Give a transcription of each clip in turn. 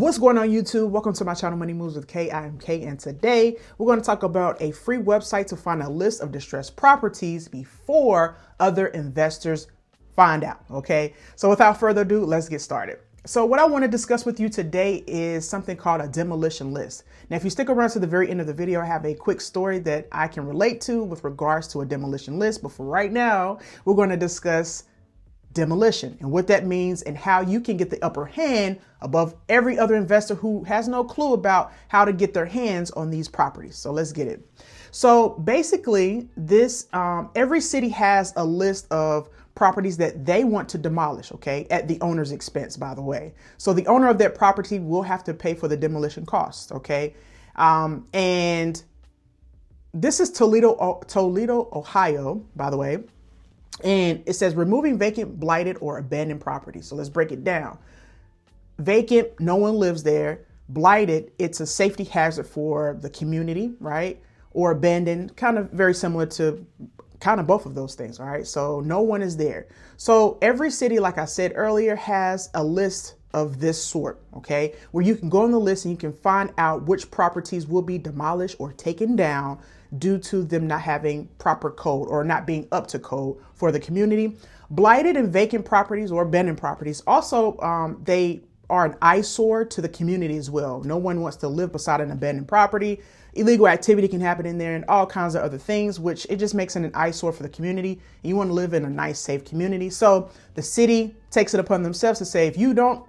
What's going on YouTube? Welcome to my channel, Money Moves with K. I am K, and today we're going to talk about a free website to find a list of distressed properties before other investors find out, okay? So without further ado, let's get started. So what I want to discuss with you today is something called a demolition list. Now, if you stick around to the very end of the video, I have a quick story that I can relate to with regards to a demolition list. But for right now, we're going to discuss demolition and what that means and how you can get the upper hand above every other investor who has no clue about how to get their hands on these properties. So let's get it. So basically every city has a list of properties that they want to demolish, okay, at the owner's expense, by the way. So the owner of that property will have to pay for the demolition costs, okay? And this is Toledo, Ohio, by the way. And it says removing vacant, blighted, or abandoned property. So let's break it down. Vacant, no one lives there. Blighted, it's a safety hazard for the community, right? Or abandoned, kind of very similar to kind of both of those things, all right? So no one is there. So every city, like I said earlier, has a list of this sort, okay? Where you can go on the list and you can find out which properties will be demolished or taken down due to them not having proper code or not being up to code for the community. Blighted and vacant properties or abandoned properties also, they are an eyesore to the community as well. No one wants to live beside an abandoned property. Illegal activity can happen in there and all kinds of other things, which it just makes it an eyesore for the community. You want to live in a nice, safe community. So the city takes it upon themselves to say, if you don't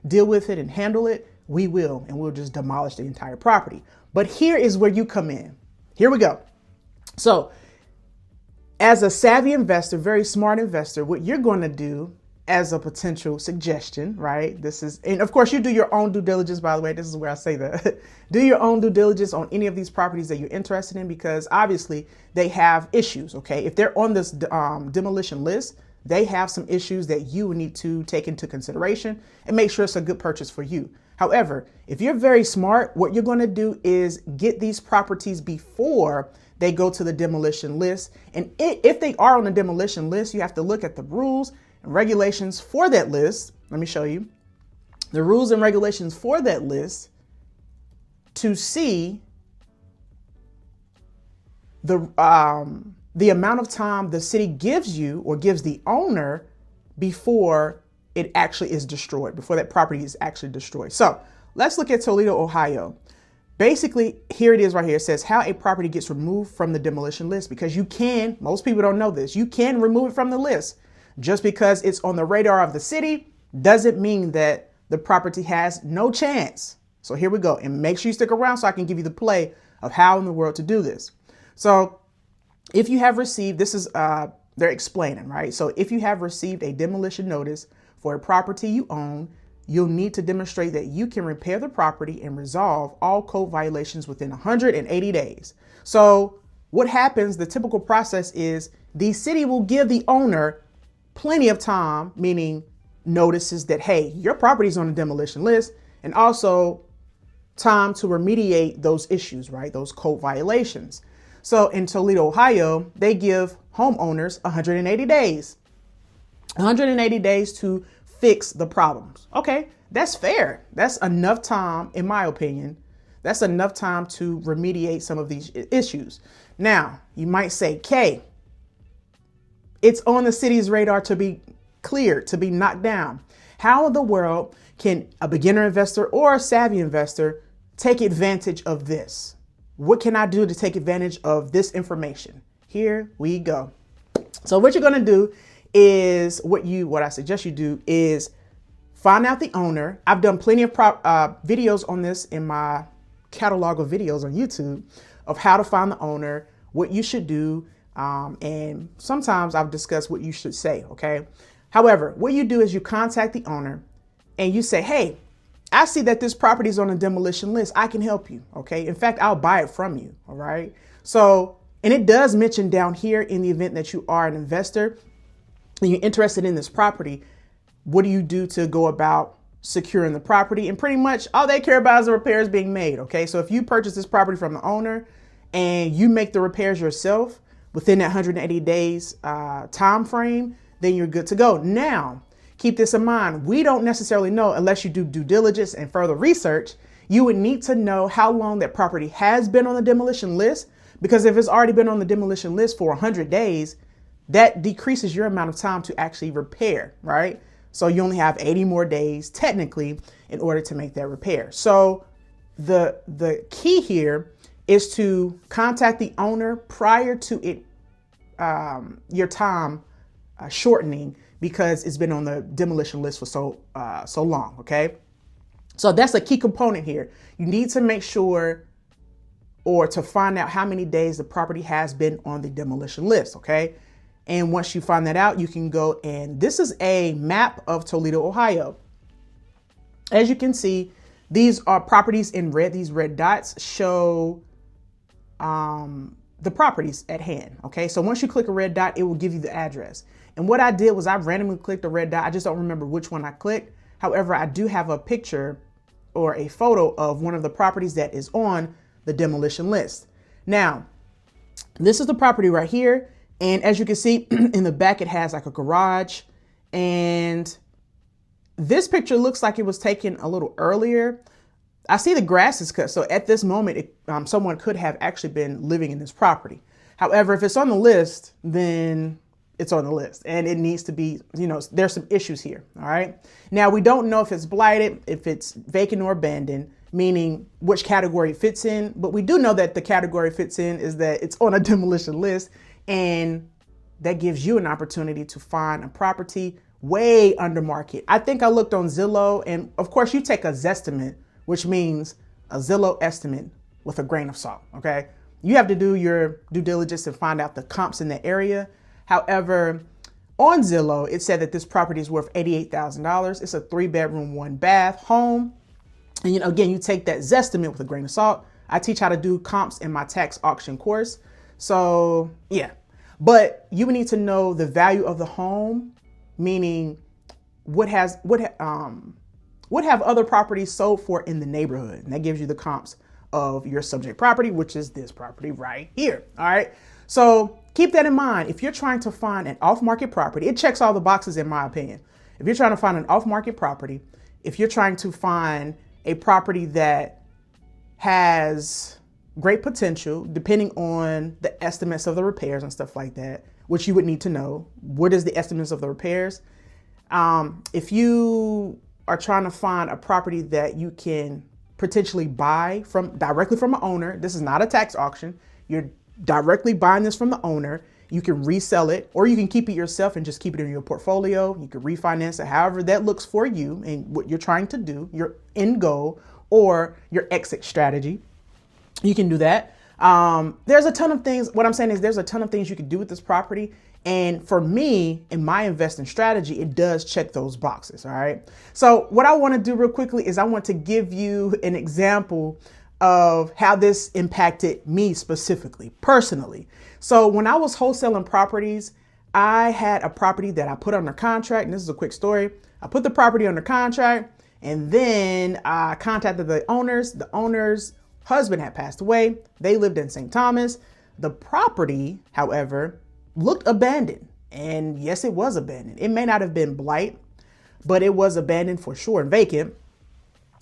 deal with it and handle it, we will, and we'll just demolish the entire property. But here is where you come in. Here we go. So as a savvy investor, very smart investor, what you're going to do as a potential suggestion, right? And of course you do your own due diligence, by the way. This is where I say that. Do your own due diligence on any of these properties that you're interested in, because obviously they have issues, okay? If they're on this demolition list, they have some issues that you need to take into consideration and make sure it's a good purchase for you. However, if you're very smart, what you're going to do is get these properties before they go to the demolition list. And if they are on the demolition list, you have to look at the rules and regulations for that list. Let me show you the rules and regulations for that list to see the amount of time the city gives you or gives the owner before it actually is destroyed, before that property is actually destroyed. So let's look at Toledo, Ohio. Basically, here it is right here. It says how a property gets removed from the demolition list, because you can, most people don't know this, you can remove it from the list. Just because it's on the radar of the city doesn't mean that the property has no chance. So here we go. And make sure you stick around so I can give you the play of how in the world to do this. So if you have received, this is, they're explaining, right? So if you have received a demolition notice for a property you own, you'll need to demonstrate that you can repair the property and resolve all code violations within 180 days. So what happens, the typical process is the city will give the owner plenty of time, meaning notices that, hey, your property is on the demolition list, and also time to remediate those issues, right? Those code violations. So in Toledo, Ohio, they give homeowners 180 days. 180 days to fix the problems. Okay, that's fair. That's enough time, in my opinion. That's enough time to remediate some of these issues. Now, you might say, Kay, it's on the city's radar to be cleared, to be knocked down. How in the world can a beginner investor or a savvy investor take advantage of this? What can I do to take advantage of this information? Here we go. So what you're going to do is what I suggest you do is find out the owner. I've done plenty of videos on this in my catalog of videos on YouTube of how to find the owner, what you should do. And sometimes I've discussed what you should say. Okay. However, what you do is you contact the owner and you say, hey, I see that this property is on a demolition list. I can help you. Okay. In fact, I'll buy it from you. All right. So, and it does mention down here, in the event that you are an investor and you're interested in this property, what do you do to go about securing the property? And pretty much all they care about is the repairs being made. Okay. So if you purchase this property from the owner and you make the repairs yourself within that 180 days time frame, then you're good to go. Now, keep this in mind. We don't necessarily know, unless you do due diligence and further research. You would need to know how long that property has been on the demolition list, because if it's already been on the demolition list for 100 days, that decreases your amount of time to actually repair, right? So you only have 80 more days technically in order to make that repair. So the key here is to contact the owner prior to it your time shortening, because it's been on the demolition list for so long. Okay, so that's a key component here. You need to make sure, or to find out how many days the property has been on the demolition list. Okay, and once you find that out, you can go, and this is a map of Toledo, Ohio. As you can see, these are properties in red. These red dots show the properties at hand. Okay, so once you click a red dot, it will give you the address. And what I did was I randomly clicked a red dot. I just don't remember which one I clicked. However, I do have a picture or a photo of one of the properties that is on the demolition list. Now, this is the property right here. And as you can see in the back, it has like a garage. And this picture looks like it was taken a little earlier. I see the grass is cut. So at this moment, someone could have actually been living in this property. However, if it's on the list, then it's on the list, and it needs to be, there's some issues here. All right. Now, we don't know if it's blighted, if it's vacant or abandoned, meaning which category it fits in. But we do know that the category it fits in is that it's on a demolition list. And that gives you an opportunity to find a property way under market. I think I looked on Zillow, and of course you take a Zestimate, which means a Zillow estimate with a grain of salt. Okay. You have to do your due diligence and find out the comps in the area. However, on Zillow, it said that this property is worth $88,000. It's a 3-bedroom, 1-bath home. And again, you take that Zestimate with a grain of salt. I teach how to do comps in my tax auction course. So yeah, but you would need to know the value of the home, meaning what have other properties sold for in the neighborhood. And that gives you the comps of your subject property, which is this property right here. All right. So keep that in mind. If you're trying to find an off-market property, it checks all the boxes in my opinion. If you're trying to find an off-market property, if you're trying to find a property that has great potential, depending on the estimates of the repairs and stuff like that, which you would need to know, what is the estimates of the repairs? If you are trying to find a property that you can potentially buy directly from an owner, this is not a tax auction. You're directly buying this from the owner. You can resell it, or you can keep it yourself and just keep it in your portfolio. You can refinance it, however that looks for you and what you're trying to do, your end goal or your exit strategy. You can do that. There's a ton of things. What I'm saying is there's a ton of things you can do with this property. And for me, in my investing strategy, it does check those boxes. All right. So what I want to do real quickly is I want to give you an example of how this impacted me specifically, personally. So when I was wholesaling properties, I had a property that I put under contract. And this is a quick story. I put the property under contract, and then I contacted the owners. The owner's husband had passed away. They lived in St. Thomas. The property, however, looked abandoned. And yes, it was abandoned. It may not have been blight, but it was abandoned for sure and vacant.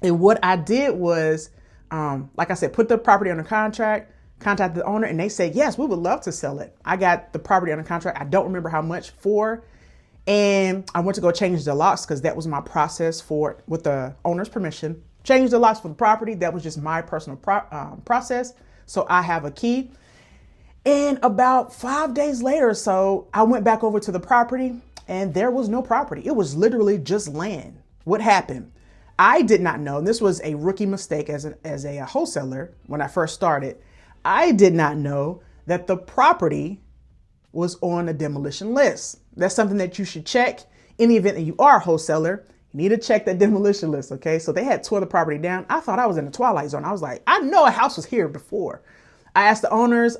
And what I did was, like I said, put the property under contract, contacted the owner, and they said, yes, we would love to sell it. I got the property under contract. I don't remember how much for. And I went to go change the locks because that was my process for, with the owner's permission, change the locks for the property. That was just my personal process. So I have a key. And about 5 days later or so, I went back over to the property and there was no property. It was literally just land. What happened? I did not know, and this was a rookie mistake as a wholesaler when I first started. I did not know that the property was on a demolition list. That's something that you should check in the event that you are a wholesaler. You need to check that demolition list, okay? So they had tore the property down. I thought I was in the twilight zone. I was like, I know a house was here before. I asked the owners,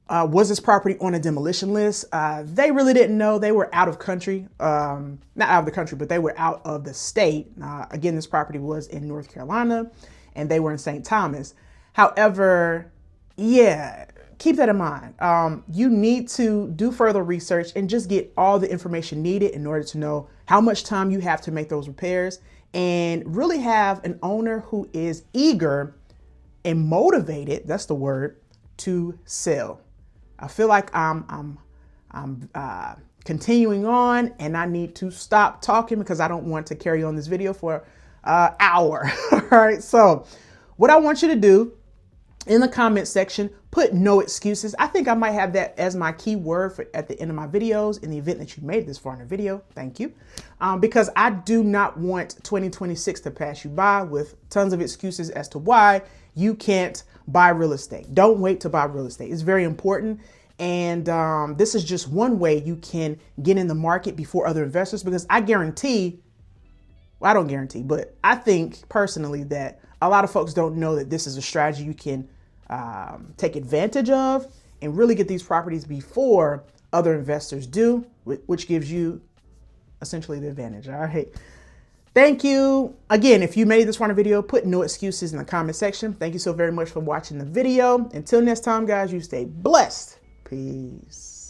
was this property on a demolition list? They really didn't know. They were out of country, not out of the country, but they were out of the state. Again, this property was in North Carolina and they were in St. Thomas. However, yeah, keep that in mind. You need to do further research and just get all the information needed in order to know how much time you have to make those repairs, and really have an owner who is eager and motivated, that's the word, to sell. I feel like I'm continuing on, and I need to stop talking because I don't want to carry on this video for an hour. All right. So what I want you to do in the comment section, put no excuses. I think I might have that as my key word for at the end of my videos in the event that you made this far in the video. Thank you. Because I do not want 2026 to pass you by with tons of excuses as to why you can't buy real estate. Don't wait to buy real estate. It's very important. And this is just one way you can get in the market before other investors, because I guarantee, well, I don't guarantee, but I think personally that a lot of folks don't know that this is a strategy you can take advantage of and really get these properties before other investors do, which gives you essentially the advantage. All right. Thank you. Again, if you made this far in a video, put no excuses in the comment section. Thank you so very much for watching the video. Until next time, guys, you stay blessed. Peace.